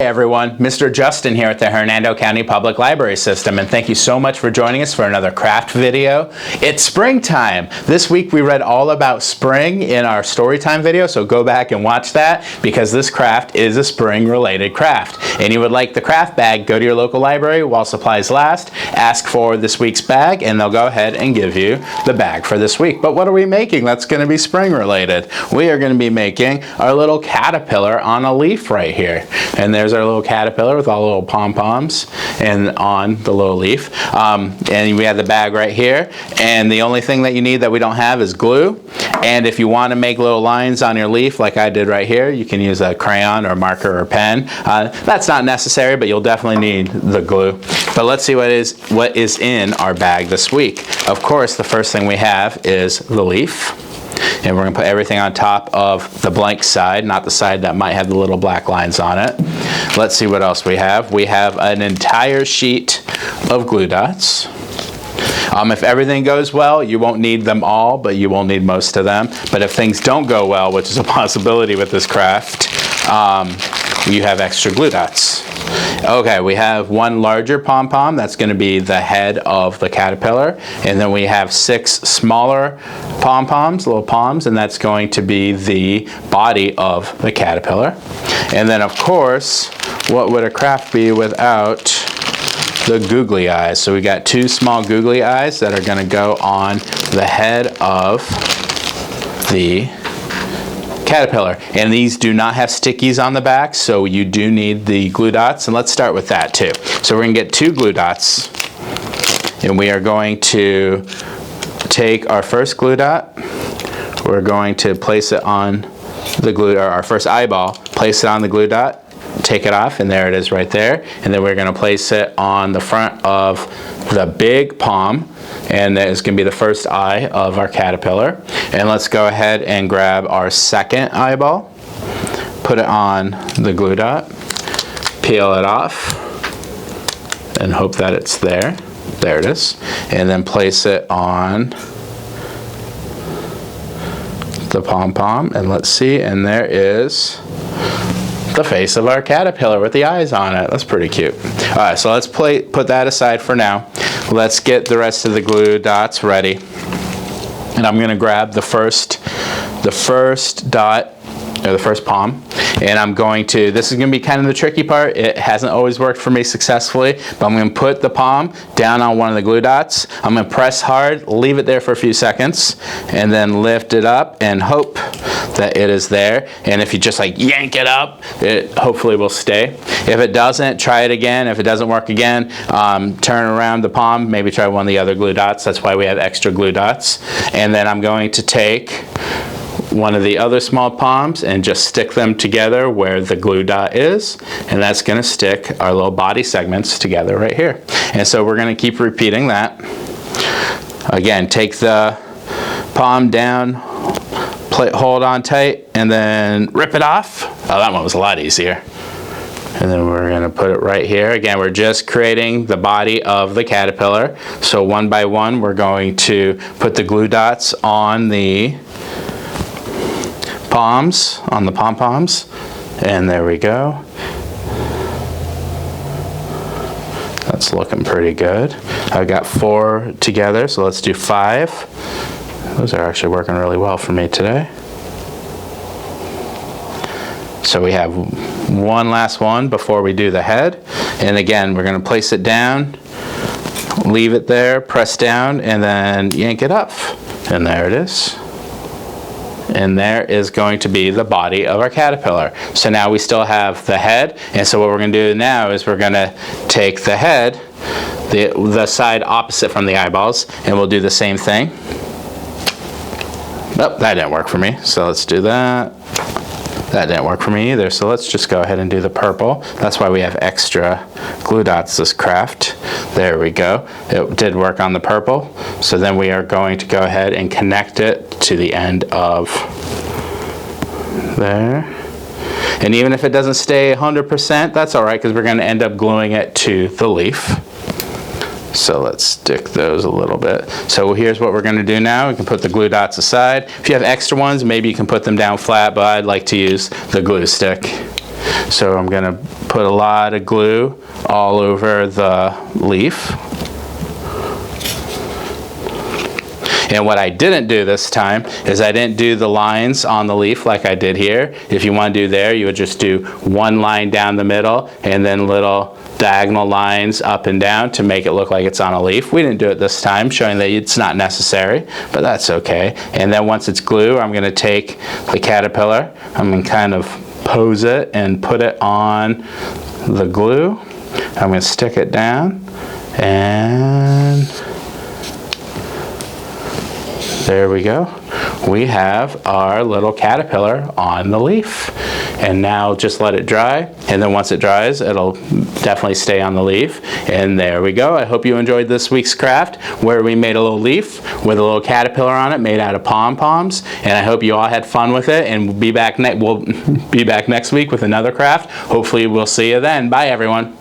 everyone, Mr. Justin here at the Hernando County Public Library System, and thank you so much for joining us for another craft video. It's springtime. This week we read all about spring in our storytime video, so go back and watch that because this craft is a spring related craft. And you would like the craft bag, go to your local library while supplies last, ask for this week's bag, and they'll go ahead and give you the bag for this week. But what are we making that's going to be spring related? We are going to be making our little caterpillar on a leaf right here. And there's our little caterpillar with all the little pom-poms and on the little leaf. And we have the bag right here. And the only thing that you need that we don't have is glue. And if you want to make little lines on your leaf like I did right here, you can use a crayon or marker or pen. That's not necessary, but you'll definitely need the glue. But let's see what is in our bag this week. Of course, the first thing we have is the leaf. And we're going to put everything on top of the blank side, not the side that might have the little black lines on it. Let's see what else we have. We have an entire sheet of glue dots. If everything goes well, you won't need them all, but you will need most of them. But if things don't go well, which is a possibility with this craft, you have extra glue dots. Okay, we have one larger pom-pom. That's going to be the head of the caterpillar. And then we have 6 smaller pom-poms, little poms, and that's going to be the body of the caterpillar. And then, of course, what would a craft be without the googly eyes? So we got 2 small googly eyes that are going to go on the head of the caterpillar. And these do not have stickies on the back, so you do need the glue dots. And let's start with that too. So we're going to get 2 glue dots, and we are going to take our first glue dot. We're going to place it on the glue, or our first eyeball, place it on the glue dot, take it off, and there it is right there. And then we're going to place it on the front of the big palm, and that is going to be the first eye of our caterpillar. And let's go ahead and grab our second eyeball, put it on the glue dot, peel it off, and hope that it's there. There it is. And then place it on the pom-pom, and let's see, and there is the face of our caterpillar with the eyes on it. That's pretty cute. All right, so let's put that aside for now. Let's get the rest of the glue dots ready. And I'm going to grab the first dot, or the first palm, and I'm going to, this is going to be kind of the tricky part. It hasn't always worked for me successfully, but I'm going to put the palm down on one of the glue dots. I'm going to press hard, leave it there for a few seconds, and then lift it up and hope that it is there. And if you just like yank it up, it hopefully will stay. If it doesn't, try it again. If it doesn't work again, turn around the palm, maybe try one of the other glue dots. That's why we have extra glue dots. And then I'm going to take one of the other small palms and just stick them together where the glue dot is, and that's going to stick our little body segments together right here. And so we're going to keep repeating that. Again, take the palm down, hold on tight, and then rip it off. Oh, that one was a lot easier. And then we're going to put it right here. Again, we're just creating the body of the caterpillar. So one by one, we're going to put the glue dots on the palms, on the pom-poms, and there we go. That's looking pretty good. I've got 4 together, so let's do 5. Those are actually working really well for me today. So we have one last one before we do the head. And again, we're going to place it down, leave it there, press down, and then yank it up. And there it is. And there is going to be the body of our caterpillar. So now we still have the head, and so what we're going to do now is we're going to take the head, the side opposite from the eyeballs, and we'll do the same thing. Oh, that didn't work for me, so let's do that. That didn't work for me either, so let's just go ahead and do the purple. That's why we have extra glue dots this craft. There we go. It did work on the purple. So then we are going to go ahead and connect it to the end of there. And even if it doesn't stay 100%, that's all right, because we're going to end up gluing it to the leaf. So let's stick those a little bit. So here's what we're going to do now. We can put the glue dots aside. If you have extra ones, maybe you can put them down flat, but I'd like to use the glue stick. So I'm gonna put a lot of glue all over the leaf. And what I didn't do this time is I didn't do the lines on the leaf like I did here. If you want to do there, you would just do one line down the middle and then little diagonal lines up and down to make it look like it's on a leaf. We didn't do it this time, showing that it's not necessary, but that's okay. And then once it's glue, I'm going to take the caterpillar, I'm going to kind of pose it and put it on the glue. I'm going to stick it down, and there we go. We have our little caterpillar on the leaf. And now just let it dry, and then once it dries, it'll definitely stay on the leaf. And there we go. I hope you enjoyed this week's craft, where we made a little leaf with a little caterpillar on it made out of pom-poms. And I hope you all had fun with it, and we'll be back next week with another craft. Hopefully we'll see you then. Bye, everyone.